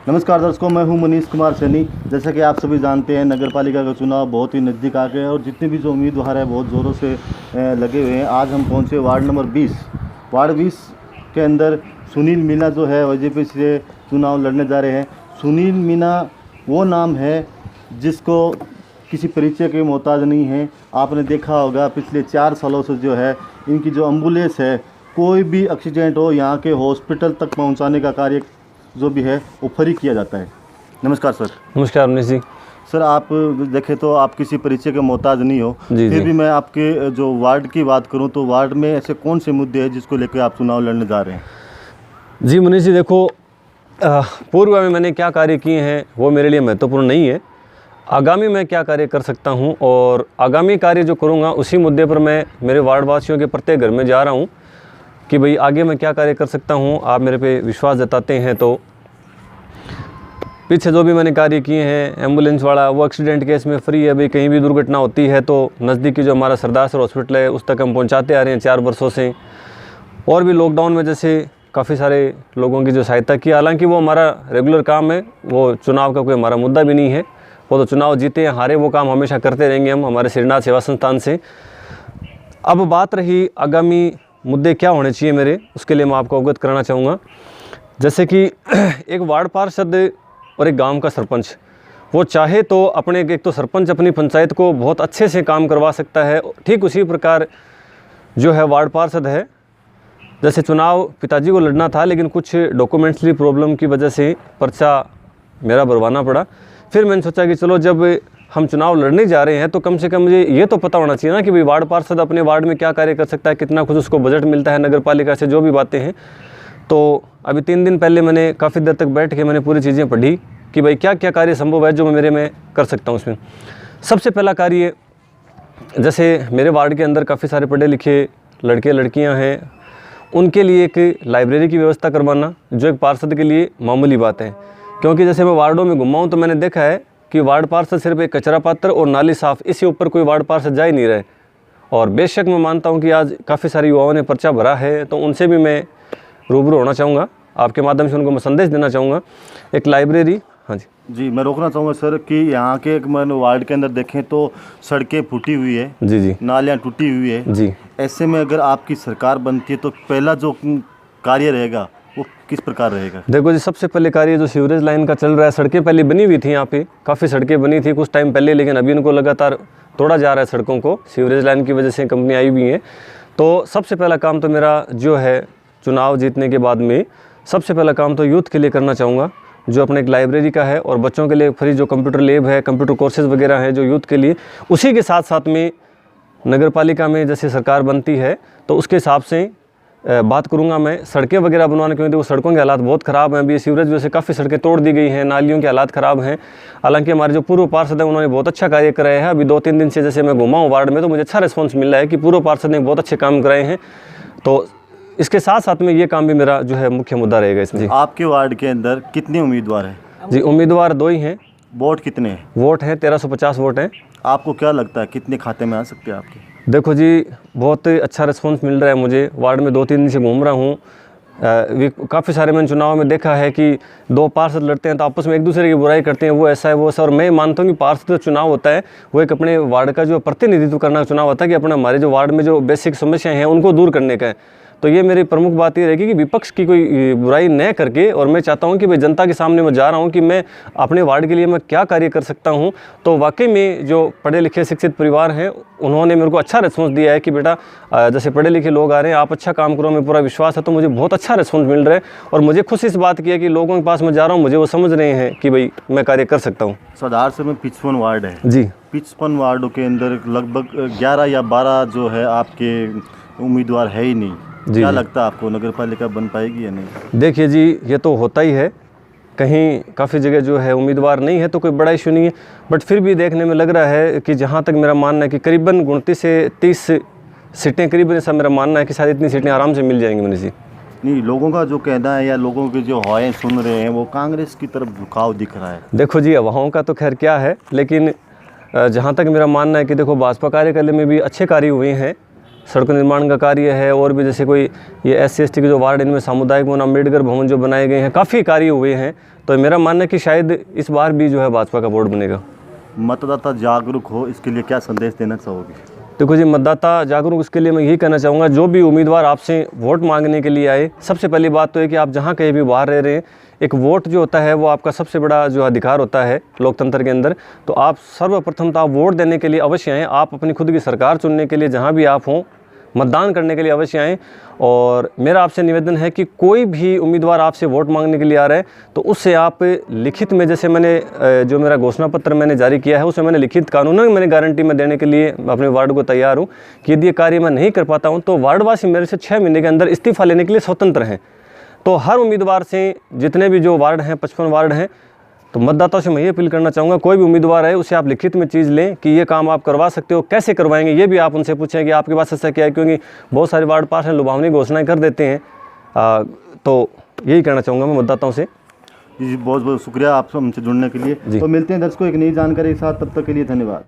नमस्कार दर्शकों, मैं हूं मनीष कुमार सैनी। जैसा कि आप सभी जानते हैं, नगर पालिका का चुनाव बहुत ही नज़दीक आ गया है और जितने भी जो उम्मीदवार हैं बहुत ज़ोरों से लगे हुए हैं। आज हम पहुंचे वार्ड नंबर 20। वार्ड 20 के अंदर सुनील मीणा जो है बीजेपी से चुनाव लड़ने जा रहे हैं। सुनील मीणा वो नाम है जिसको किसी परिचय के मोहताज नहीं है। आपने देखा होगा पिछले 4 सालों से जो है इनकी जो एम्बुलेंस है, कोई भी एक्सीडेंट हो यहाँ के हॉस्पिटल तक पहुँचाने का कार्य जो भी है वो फ्री किया जाता है। नमस्कार सर। नमस्कार मनीष जी। सर, आप देखें तो आप किसी परिचय के मोहताज नहीं हो, फिर भी मैं आपके जो वार्ड की बात करूं तो वार्ड में ऐसे कौन से मुद्दे हैं जिसको लेकर आप चुनाव लड़ने जा रहे हैं? जी मनीष जी, देखो, पूर्व में मैंने क्या कार्य किए हैं वो मेरे लिए महत्वपूर्ण नहीं है। आगामी मैं क्या कार्य कर सकता हूं और आगामी कार्य जो करूंगा उसी मुद्दे पर मैं मेरे वार्ड वासियों के प्रत्येक घर में जा रहा हूं कि भाई आगे मैं क्या कार्य कर सकता हूं। आप मेरे पे विश्वास जताते हैं तो पीछे जो भी मैंने कार्य किए हैं, एम्बुलेंस वाला वो एक्सीडेंट केस में फ्री है। भाई कहीं भी दुर्घटना होती है तो नज़दीकी जो हमारा सरदार सर हॉस्पिटल है उस तक हम पहुंचाते आ रहे हैं 4 वर्षों से। और भी लॉकडाउन में जैसे काफ़ी सारे लोगों की जो सहायता की, हालांकि वो हमारा रेगुलर काम है, वो चुनाव का कोई हमारा मुद्दा भी नहीं है। वो तो चुनाव जीते या हारे वो काम हमेशा करते रहेंगे हम हमारे श्रीनाथ सेवा संस्थान से। अब बात रही आगामी मुद्दे क्या होने चाहिए मेरे, उसके लिए मैं आपको अवगत कराना चाहूँगा। जैसे कि एक वार्ड पार्षद और एक गांव का सरपंच, वो चाहे तो अपने एक तो सरपंच अपनी पंचायत को बहुत अच्छे से काम करवा सकता है, ठीक उसी प्रकार जो है वार्ड पार्षद है। जैसे चुनाव पिताजी को लड़ना था लेकिन कुछ डॉक्यूमेंट्री प्रॉब्लम की वजह से पर्चा मेरा भरवाना पड़ा। फिर मैंने सोचा कि चलो जब हम चुनाव लड़ने जा रहे हैं तो कम से कम मुझे ये तो पता होना चाहिए ना कि भाई वार्ड पार्षद अपने वार्ड में क्या कार्य कर सकता है, कितना कुछ उसको बजट मिलता है नगर पालिका से, जो भी बातें हैं। तो अभी 3 दिन पहले मैंने काफ़ी देर तक बैठ के मैंने पूरी चीज़ें पढ़ी कि भाई क्या क्या कार्य संभव है जो मैं में कर सकता हूँ। उसमें सबसे पहला कार्य, जैसे मेरे वार्ड के अंदर काफ़ी सारे पढ़े लिखे लड़के लड़कियाँ हैं, उनके लिए एक लाइब्रेरी की व्यवस्था करवाना, जो एक पार्षद के लिए मामूली बात है। क्योंकि जैसे मैं वार्डों में घुमा हूँ तो मैंने देखा है कि वार्ड पार्षद सिर्फ एक कचरा पात्र और नाली साफ़, इसके ऊपर कोई वार्ड पार्षद जा ही नहीं रहे। और बेशक मैं मानता हूँ कि आज काफ़ी सारे युवाओं ने पर्चा भरा है, तो उनसे भी मैं रूबरू होना चाहूँगा, आपके माध्यम से उनको मैं संदेश देना चाहूँगा। एक लाइब्रेरी। हाँ जी, मैं रोकना चाहूँगा सर कि यहाँ के एक मन वार्ड के अंदर देखें तो सड़कें फूटी हुई है, जी, नालियाँ टूटी हुई है जी। ऐसे में अगर आपकी सरकार बनती है तो पहला जो कार्य रहेगा वो किस प्रकार रहेगा? देखो जी, सबसे पहले कार्य जो सीवरेज लाइन का चल रहा है, सड़कें पहले बनी हुई थी, यहाँ पे काफ़ी सड़कें बनी थी कुछ टाइम पहले, लेकिन अभी इनको लगातार तोड़ा जा रहा है सड़कों को, सीवरेज लाइन की वजह से कंपनी आई हुई है। तो सबसे पहला काम तो मेरा जो है चुनाव जीतने के बाद में सबसे पहला काम तो यूथ के लिए करना चाहूँगा, जो अपने एक लाइब्रेरी का है, और बच्चों के लिए फ्री जो कंप्यूटर लैब है, कंप्यूटर कोर्सेज़ वगैरह हैं जो यूथ के लिए। उसी के साथ साथ में नगर पालिका में जैसे सरकार बनती है तो उसके हिसाब से बात करूंगा मैं सड़कें वगैरह बनवाने, क्योंकि वो सड़कों के हालात बहुत ख़राब हैं। अभी सीवरेज वजह से काफ़ी सड़कें तोड़ दी गई हैं, नालियों के हालात ख़राब हैं। हालांकि हमारे जो पूर्व पार्षद हैं उन्होंने बहुत अच्छा कार्य कराया है। अभी 2-3 दिन से जैसे मैं घुमा हूँ वार्ड में तो मुझे अच्छा रिस्पॉन्स मिल रहा है कि पूर्व पार्षद ने बहुत अच्छे काम कराए हैं। तो इसके साथ साथ में ये काम भी मेरा जो है मुख्य मुद्दा रहेगा इसमें। आपके वार्ड के अंदर कितने उम्मीदवार हैं? जी, उम्मीदवार 2 ही हैं। वोट कितने हैं? वोट हैं 1350 वोट हैं। आपको क्या लगता है कितने खाते में आ सकते हैं आपके? देखो जी, बहुत अच्छा रिस्पॉन्स मिल रहा है मुझे। वार्ड में 2-3 दिन से घूम रहा हूँ। काफ़ी सारे मैंने चुनाव में देखा है कि 2 पार्षद लड़ते हैं तो आपस में एक दूसरे की बुराई करते हैं, वो ऐसा है वो ऐसा। और मैं मानता हूँ कि पार्षद का चुनाव होता है वो एक अपने वार्ड का जो प्रतिनिधित्व करना चुनाव होता है, कि अपने हमारे जो वार्ड में जो बेसिक समस्याएँ हैं उनको दूर करने का है। तो ये मेरी प्रमुख बात ये रहेगी कि विपक्ष की कोई बुराई न करके, और मैं चाहता हूँ कि भाई जनता के सामने मैं जा रहा हूँ कि मैं अपने वार्ड के लिए मैं क्या कार्य कर सकता हूँ। तो वाकई में जो पढ़े लिखे शिक्षित परिवार हैं उन्होंने मेरे को अच्छा रिस्पॉन्स दिया है कि बेटा जैसे पढ़े लिखे लोग आ रहे हैं, आप अच्छा काम करो, मैं पूरा विश्वास है। तो मुझे बहुत अच्छा रिस्पॉन्स मिल रहा है और मुझे खुशी इस बात की है कि लोगों के पास मैं जा रहा हूँ, मुझे वो समझ रहे हैं कि भाई मैं कार्य कर सकता हूँ। सरदार से में 55 वार्ड है जी। 55 वार्डों के अंदर लगभग 11 या 12 जो है आपके उम्मीदवार है ही नहीं। क्या लगता है आपको नगर पालिका बन पाएगी या नहीं? देखिए जी, ये तो होता ही है, कहीं काफ़ी जगह जो है उम्मीदवार नहीं है तो कोई बड़ा इशू नहीं है। बट फिर भी देखने में लग रहा है कि जहाँ तक मेरा मानना है कि करीबन 29 से 30 सीटें करीबन, ऐसा मेरा मानना है कि शायद इतनी सीटें आराम से मिल जाएंगी मनीष जी। नहीं, लोगों का जो कहना है या लोगों के जो हवाएं सुन रहे हैं वो कांग्रेस की तरफ झुकाव दिख रहा है। देखो जी, हवाओं का तो खैर क्या है, लेकिन जहाँ तक मेरा मानना है कि देखो भाजपा कार्यकाल में भी अच्छे कार्य हुए हैं सड़क निर्माण का कार्य है, और भी जैसे कोई ये SC/ST के जो वार्ड इनमें सामुदायिक भवन, अम्बेडकर भवन जो बनाए गए हैं, काफ़ी कार्य हुए हैं। तो मेरा मानना है कि शायद इस बार भी जो है भाजपा का बोर्ड बनेगा। मतदाता जागरूक हो, इसके लिए क्या संदेश देना चाहोगे? देखो जी, मतदाता जागरूक, इसके लिए मैं यही कहना चाहूँगा, जो भी उम्मीदवार आपसे वोट मांगने के लिए आए, सबसे पहली बात तो है कि आप जहाँ कहीं भी बाहर रह रहे हैं, एक वोट जो होता है वो आपका सबसे बड़ा जो अधिकार होता है लोकतंत्र के अंदर। तो आप सर्वप्रथम तो आप वोट देने के लिए अवश्य आएँ, आप अपनी खुद की सरकार चुनने के लिए जहाँ भी आप हों, मतदान करने के लिए अवश्य आएँ। और मेरा आपसे निवेदन है कि कोई भी उम्मीदवार आपसे वोट मांगने के लिए आ रहा है तो उससे आप लिखित में, जैसे मैंने जो मेरा घोषणा पत्र मैंने जारी किया है, उसमें मैंने लिखित कानूनन मैंने गारंटी में देने के लिए अपने वार्ड को तैयार हूँ कि यदि ये कार्य मैं नहीं कर पाता हूँ तो वार्डवासी मेरे से 6 महीने के अंदर इस्तीफा लेने के लिए स्वतंत्र हैं। तो हर उम्मीदवार से, जितने भी जो वार्ड हैं, 55 वार्ड हैं, तो मतदाताओं से मैं ये अपील करना चाहूँगा, कोई भी उम्मीदवार है उसे आप लिखित में चीज़ लें कि ये काम आप करवा सकते हो, कैसे करवाएंगे ये भी आप उनसे पूछें कि आपके पास ऐसा क्या है, क्योंकि बहुत सारे वार्ड पास हैं, लुभावनी घोषणाएं कर देते हैं। तो यही कहना चाहूँगा मैं मतदाताओं से। जी बहुत बहुत शुक्रिया आप हमसे जुड़ने के लिए। तो मिलते हैं दर्शकों एक नई जानकारी के साथ, तब तक के लिए धन्यवाद।